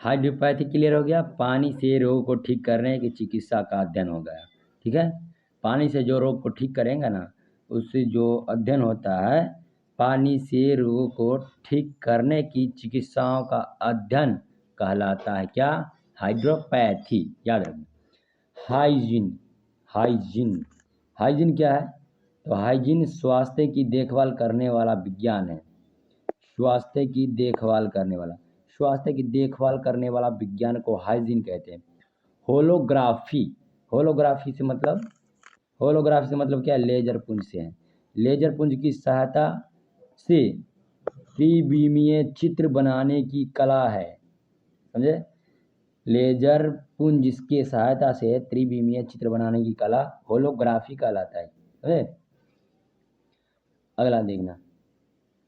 Hydropathy clear हो गया, पानी से रोग को ठीक करने की चिकित्सा का अध्ययन हो गया। ठीक है, पानी से जो रोग को ठीक करेंगे ना, उससे जो अध्ययन होता है, पानी से रोगों को ठीक करने की चिकित्साओं का अध्ययन कहलाता है क्या? हाइड्रोपैथी। याद रखना। हाइजीन, हाइजीन, हाइजीन क्या है? तो हाइजीन स्वास्थ्य की देखभाल करने वाला विज्ञान है। स्वास्थ्य की देखभाल करने वाला, स्वास्थ्य की देखभाल करने वाला विज्ञान को हाइजीन कहते हैं। होलोग्राफी, होलोग्राफी से मतलब, होलोग्राफी से मतलब क्या है? लेजर पुंज से है। लेजर पुंज की सहायता से त्रिविमीय चित्र बनाने की कला है। समझे? लेजर पुंज की सहायता से त्रिविमीय चित्र बनाने की कला होलोग्राफी कहलाता है। समझे? अगला देखना,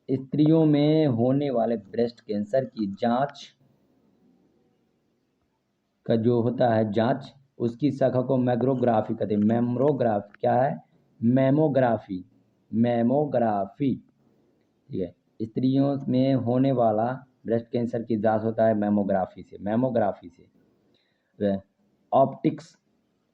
स्त्रियों में होने वाले ब्रेस्ट कैंसर की जांच का जो होता है जांच, उसकी शाखा को मैग्रोग्राफी कहते हैं। मेमोग्राफी क्या है? Mammography, mammography. ठीक है, स्त्रियों में होने वाला ब्रेस्ट कैंसर की जांच होता है मेमोग्राफी से, मेमोग्राफी से। ऑप्टिक्स,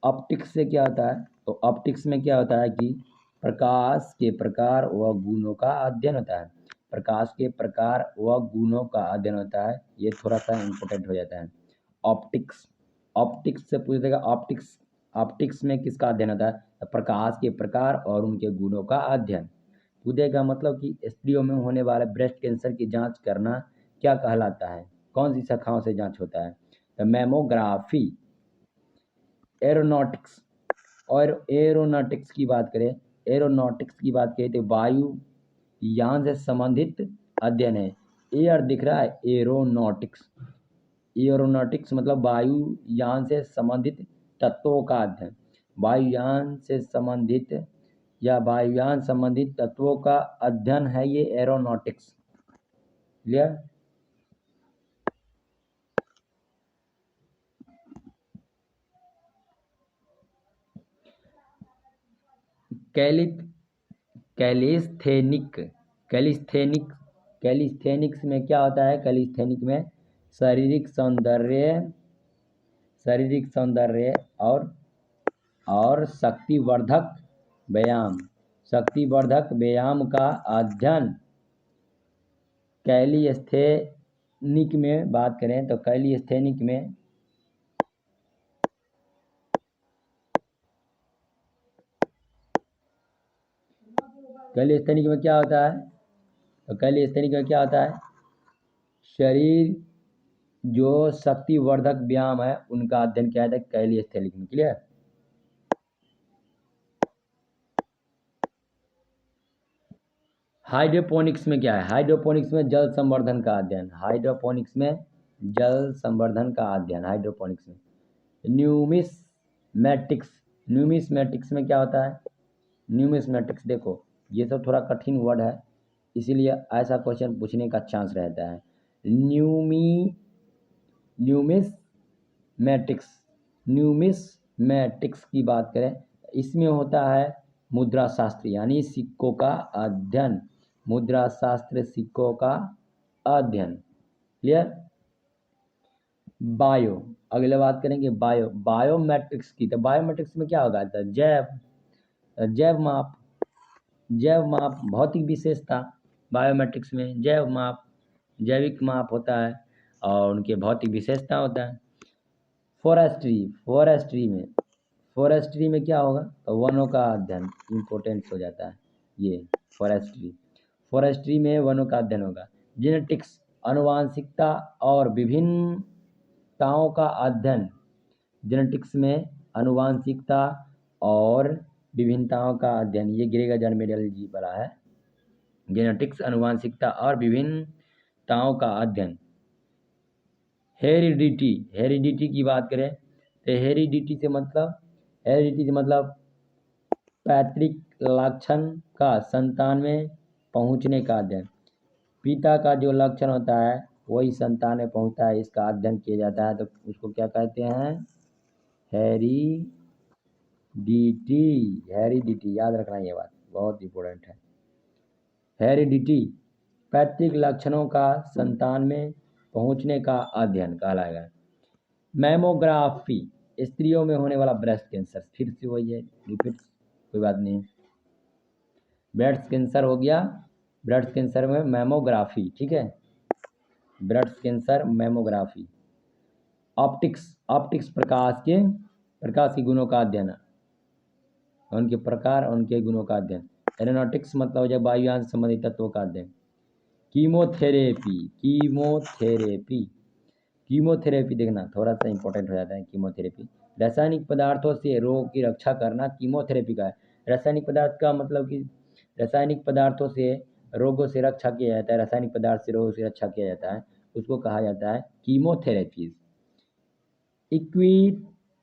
ऑप्टिक्स से क्या होता है? तो ऑप्टिक्स में क्या होता है कि प्रकाश के प्रकार व गुणों का अध्ययन होता है। प्रकाश के प्रकार व गुणों का अध्ययन होता है। ये थोड़ा सा इम्पोर्टेंट हो जाता है। ऑप्टिक्स, ऑप्टिक्स से पूछ देगा, ऑप्टिक्स, ऑप्टिक्स में किसका अध्ययन होता है? तो प्रकाश के प्रकार और उनके गुणों का अध्ययन। पूछेगा मतलब कि स्त्रियों में होने वाले ब्रेस्ट कैंसर की जांच करना क्या कहलाता है? कौन सी शाखाओं से जांच होता है? तो मेमोग्राफी। एरोनॉटिक्स, और एरोनॉटिक्स की बात करें, एरोनॉटिक्स की बात करें तो वायु यान से संबंधित अध्ययन है। एयर दिख रहा है, एरोनॉटिक्स, एरोनॉटिक्स मतलब वायुयान से संबंधित तत्वों का अध्ययन। वायुयान से संबंधित या वायुयान संबंधित तत्वों का अध्ययन है ये aeronautics. Clear? Calisthenic, calisthenic, calisthenics में क्या होता है? कैलिस्थेनिक में शारीरिक सौंदर्य, शारीरिक सौंदर्य और शक्तिवर्धक व्यायाम, शक्तिवर्धक व्यायाम का अध्ययन। कैलिस्थेनिक में बात करें तो कैलिस्थेनिक में कैलिस्थेनिक में क्या होता है? तो कैलिस्थेनिक में क्या होता है? शरीर जो शक्तिवर्धक व्यायाम है उनका अध्ययन किया जाता है कैलिस्थेनिक में। क्लियर? हाइड्रोपोनिक्स में क्या है? हाइड्रोपोनिक्स में जल संवर्धन का अध्ययन, हाइड्रोपोनिक्स में जल संवर्धन का अध्ययन, हाइड्रोपोनिक्स में। न्यूमिसमैटिक्स, न्यूमिसमैटिक्स में क्या होता है? न्यूमिसमैटिक्स देखो, ये सब थोड़ा कठिन वर्ड है, इसीलिए ऐसा क्वेश्चन पूछने का चांस रहता है। न्यूमिसमैटिक्स, न्यूमिसमैटिक्स की बात करें, इसमें होता है मुद्रा शास्त्र यानी सिक्कों का अध्ययन, मुद्रा शास्त्र, सिक्कों का अध्ययन। क्लियर? बायो, अगले बात करेंगे बायो, बायोमेट्रिक्स की। तो बायोमेट्रिक्स में क्या होगा? तो जैव माप, जैव माप, भौतिक विशेषता। बायोमेट्रिक्स में जैव माप, जैविक माप होता है और उनके भौतिक विशेषता होता है। फॉरेस्ट्री, फॉरेस्ट्री में, फॉरेस्ट्री में क्या होगा? तो वनों का अध्ययन, इम्पोर्टेंट हो जाता है ये फॉरेस्ट्री। फॉरेस्ट्री में वनों का अध्ययन होगा। जेनेटिक्स, आनुवांशिकता और विभिन्नताओं का अध्ययन। जेनेटिक्स में आनुवांशिकता और विभिन्नताओं का अध्ययन, ये गिरेगा जन मेडल जी वाला है। जेनेटिक्स, आनुवांशिकता और विभिन्नताओं का अध्ययन। हेरिडिटी, हेरिडिटी की बात करें तो हेरिडिटी से मतलब, हेरिडिटी से मतलब पैतृक लक्षण का संतान में पहुंचने का अध्ययन। पिता का जो लक्षण होता है वही संतान में पहुंचता है, इसका अध्ययन किया जाता है, तो उसको क्या कहते हैं? हेरिडिटी, हेरिडिटी, याद रखना ये बात बहुत इंपॉर्टेंट है। हेरिडिटी पैतृक लक्षणों का संतान में पहुंचने का अध्ययन कहलाएगा। मैमोग्राफी, स्त्रियों में होने वाला ब्रेस्ट कैंसर, फिर से वही है, रिपीट, कोई बात नहीं। ब्रेस्ट कैंसर हो गया, ब्रेस्ट कैंसर में मैमोग्राफी, ठीक है, breast cancer mammography. Optics, optics प्रकाश के गुणों का अध्ययन, उनके प्रकार, उनके गुणों का अध्ययन। एरोनॉटिक्स मतलब जब वायुयान से संबंधित तत्वों का अध्ययन। कीमोथेरेपी, कीमोथेरेपी, कीमोथेरेपी देखना थोड़ा सा इंपॉर्टेंट हो जाता है। कीमोथेरेपी रासायनिक पदार्थों से रोग की रक्षा करना कीमोथेरेपी का है। रासायनिक पदार्थ का मतलब कि रासायनिक पदार्थों से रोगों से रक्षा किया जाता है, रासायनिक पदार्थ से रोगों से रक्षा किया जाता है, उसको कहा जाता है कीमोथेरेपी।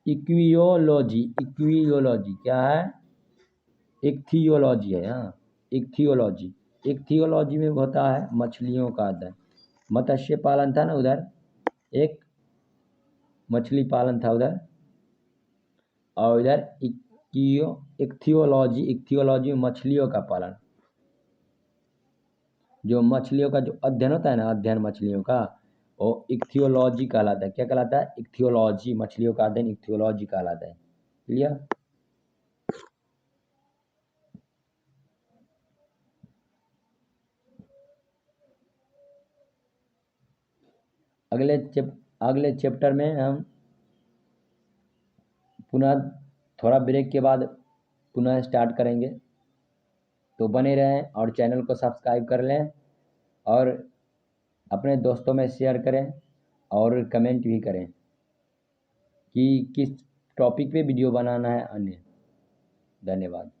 इक्वियोलॉजी, इक्वियोलॉजी क्या है? इक्थियोलॉजी है, हाँ, इक्थियोलॉजी। इक्थियोलॉजी में होता है मछलियों का अध्ययन। मत्स्य पालन था ना उधर, एक मछली पालन था उधर, और इधर इक्थियोलॉजी, इक्थियोलॉजी में मछलियों का पालन, जो मछलियों का जो अध्ययन होता है ना, अध्ययन मछलियों का, वो इक्थियोलॉजी कहलाता है। क्या कहलाता है? इक्थियोलॉजी, मछलियों का अध्ययन इक्थियोलॉजी कहलाता है। क्लियर? अगले चैप्टर में हम पुनः थोड़ा ब्रेक के बाद पुनः स्टार्ट करेंगे, तो बने रहें और चैनल को सब्सक्राइब कर लें और अपने दोस्तों में शेयर करें और कमेंट भी करें कि किस टॉपिक पे वीडियो बनाना है अन्य। धन्यवाद।